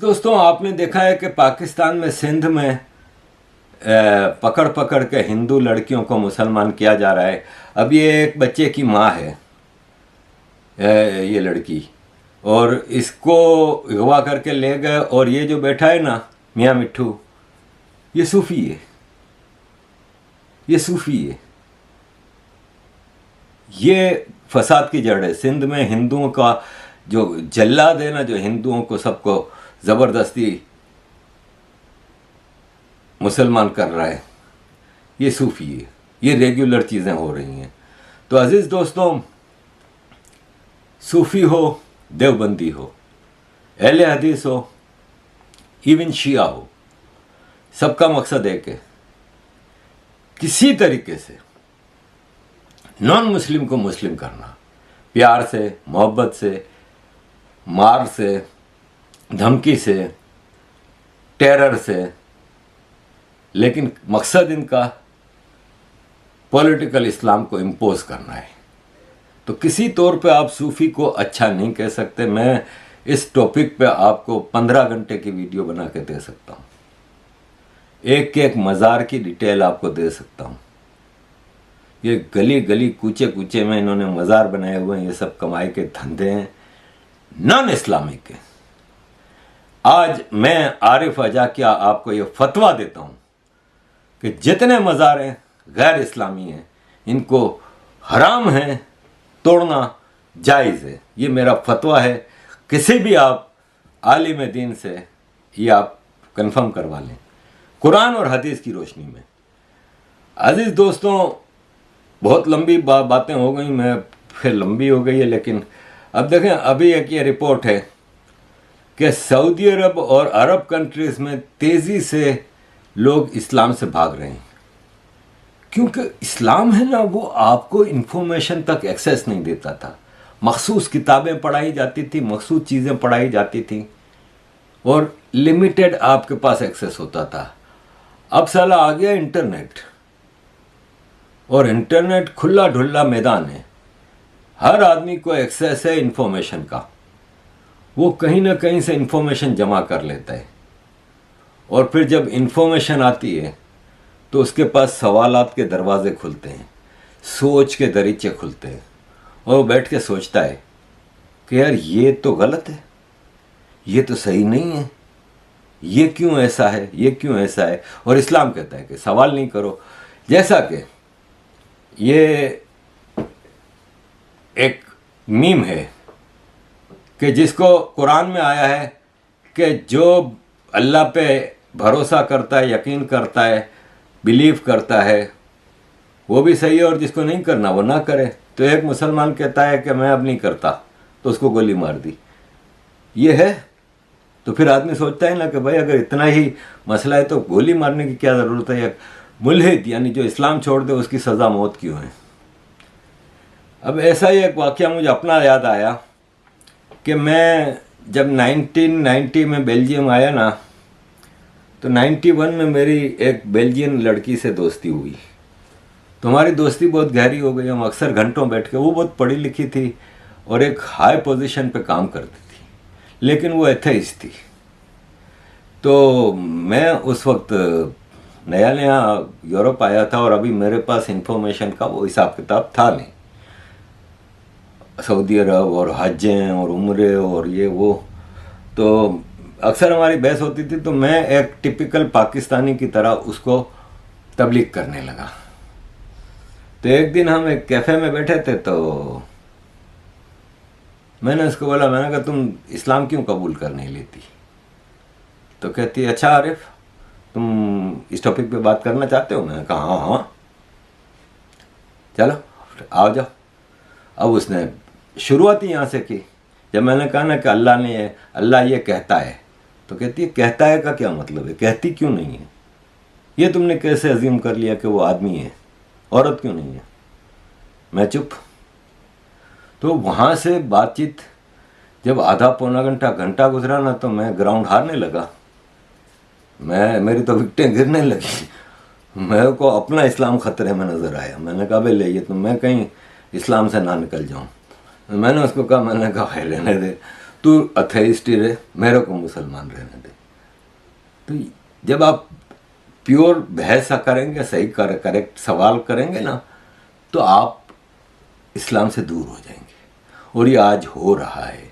دوستوں آپ نے دیکھا ہے کہ پاکستان میں سندھ میں پکڑ پکڑ کے ہندو لڑکیوں کو مسلمان کیا جا رہا ہے. اب یہ ایک بچے کی ماں ہے یہ لڑکی، اور اس کو اغوا کر کے لے گئے، اور یہ جو بیٹھا ہے نا میاں مٹھو، یہ صوفی ہے، یہ صوفی ہے. یہ فساد کی جڑ ہے. سندھ میں ہندوؤں کا جو جلاد ہے نا، جو ہندوؤں کو سب کو زبردستی مسلمان کر رہا ہے، یہ صوفی ہے. یہ ریگولر چیزیں ہو رہی ہیں. تو عزیز دوستوں، صوفی ہو، دیوبندی ہو، اہل حدیث ہو، ایون شیعہ ہو، سب کا مقصد ہے کہ کسی طریقے سے نان مسلم کو مسلم کرنا، پیار سے، محبت سے، مار سے، دھمکی سے، ٹیرر سے، لیکن مقصد ان کا پولیٹیکل اسلام کو امپوز کرنا ہے. تو کسی طور پہ آپ صوفی کو اچھا نہیں کہہ سکتے. میں اس ٹاپک پہ آپ کو 15 گھنٹے کی ویڈیو بنا کے دے سکتا ہوں، ایک ایک مزار کی ڈیٹیل آپ کو دے سکتا ہوں. یہ گلی گلی کوچے کوچے میں انہوں نے مزار بنائے ہوئے ہیں. یہ سب کمائی کے دھندے ہیں، نان اسلامک کے. آج میں عارف اجا کیا آپ کو یہ فتویٰ دیتا ہوں کہ جتنے مزار ہیں غیر اسلامی ہیں، ان کو حرام ہیں توڑنا، جائز ہے. یہ میرا فتویٰ ہے. کسی بھی آپ عالم دین سے یہ آپ کنفرم کروا لیں قرآن اور حدیث کی روشنی میں. عزیز دوستوں، بہت لمبی باتیں ہو گئیں، میں پھر لمبی ہو گئی ہے، لیکن اب دیکھیں ابھی ایک یہ رپورٹ ہے کہ سعودی عرب اور عرب کنٹریز میں تیزی سے لوگ اسلام سے بھاگ رہے ہیں، کیونکہ اسلام ہے نا وہ آپ کو انفارمیشن تک ایکسیس نہیں دیتا تھا. مخصوص کتابیں پڑھائی جاتی تھی، مخصوص چیزیں پڑھائی جاتی تھیں، اور لمیٹڈ آپ کے پاس ایکسیس ہوتا تھا. اب سالہ آ گیا انٹرنیٹ، اور انٹرنیٹ کھلا ڈھلا میدان ہے. ہر آدمی کو ایکسیس ہے انفارمیشن کا. وہ کہیں نہ کہیں سے انفارمیشن جمع کر لیتا ہے، اور پھر جب انفارمیشن آتی ہے تو اس کے پاس سوالات کے دروازے کھلتے ہیں، سوچ کے دریچے کھلتے ہیں، اور وہ بیٹھ کے سوچتا ہے کہ یار یہ تو غلط ہے، یہ تو صحیح نہیں ہے، یہ کیوں ایسا ہے، یہ کیوں ایسا ہے. اور اسلام کہتا ہے کہ سوال نہیں کرو. جیسا کہ یہ ایک میم ہے کہ جس کو قرآن میں آیا ہے کہ جو اللہ پہ بھروسہ کرتا ہے، یقین کرتا ہے، بلیو کرتا ہے، وہ بھی صحیح ہے، اور جس کو نہیں کرنا وہ نہ کرے. تو ایک مسلمان کہتا ہے کہ میں اب نہیں کرتا، تو اس کو گولی مار دی. یہ ہے. تو پھر آدمی سوچتا ہے نا کہ بھائی اگر اتنا ہی مسئلہ ہے تو گولی مارنے کی کیا ضرورت ہے. ملحد یعنی جو اسلام چھوڑ دے اس کی سزا موت کیوں ہے. اب ایسا ہی ایک واقعہ مجھے اپنا یاد آیا کہ میں جب 1990 میں بیلجیم آیا نا، تو 91 میں میری ایک بیلجین لڑکی سے دوستی ہوئی. تو ہماری دوستی بہت گہری ہو گئی. ہم اکثر گھنٹوں بیٹھ کے، وہ بہت پڑھی لکھی تھی اور ایک ہائی پوزیشن پہ کام کرتی تھی، لیکن وہ ایتھیسٹ تھی. تو میں اس وقت نیا نیا یورپ آیا تھا، اور ابھی میرے پاس انفارمیشن کا وہ حساب کتاب تھا نہیں. سعودی عرب اور حجیں اور عمرے اور یہ وہ، تو اکثر ہماری بحث ہوتی تھی. تو میں ایک ٹپیکل پاکستانی کی طرح اس کو تبلیغ کرنے لگا. تو ایک دن ہم ایک کیفے میں بیٹھے تھے، تو میں نے اس کو بولا، میں نے کہا تم اسلام کیوں قبول کر نہیں لیتی؟ تو کہتی اچھا عارف تم اس ٹاپک پہ بات کرنا چاہتے ہو؟ میں نے کہا ہاں ہاں چلو آؤ جاؤ. اب اس نے شروعات ہی یہاں سے کی. جب میں نے کہا نا کہ اللہ یہ کہتا ہے، تو کہتی ہے کہتا ہے کا کیا مطلب ہے؟ کہتی کیوں نہیں ہے؟ یہ تم نے کیسے عزیم کر لیا کہ وہ آدمی ہے، عورت کیوں نہیں ہے؟ میں چپ. تو وہاں سے بات چیت جب آدھا پونا گھنٹہ گزرا نا، تو میں گراؤنڈ ہارنے لگا. میری تو وکٹیں گرنے لگی. میرے کو اپنا اسلام خطرے میں نظر آیا. میں نے کہا بھائی لے یہ تو میں کہیں اسلام سے نہ نکل جاؤں. میں نے اس کو کہا، میں نے کہا ہے لینے دے، تو ایتھیسٹ ہی رہے، میرے کو مسلمان رہنے دے. تو جب آپ پیور بحث کریں گے، صحیح کریکٹ سوال کریں گے نا، تو آپ اسلام سے دور ہو جائیں گے. اور یہ آج ہو رہا ہے.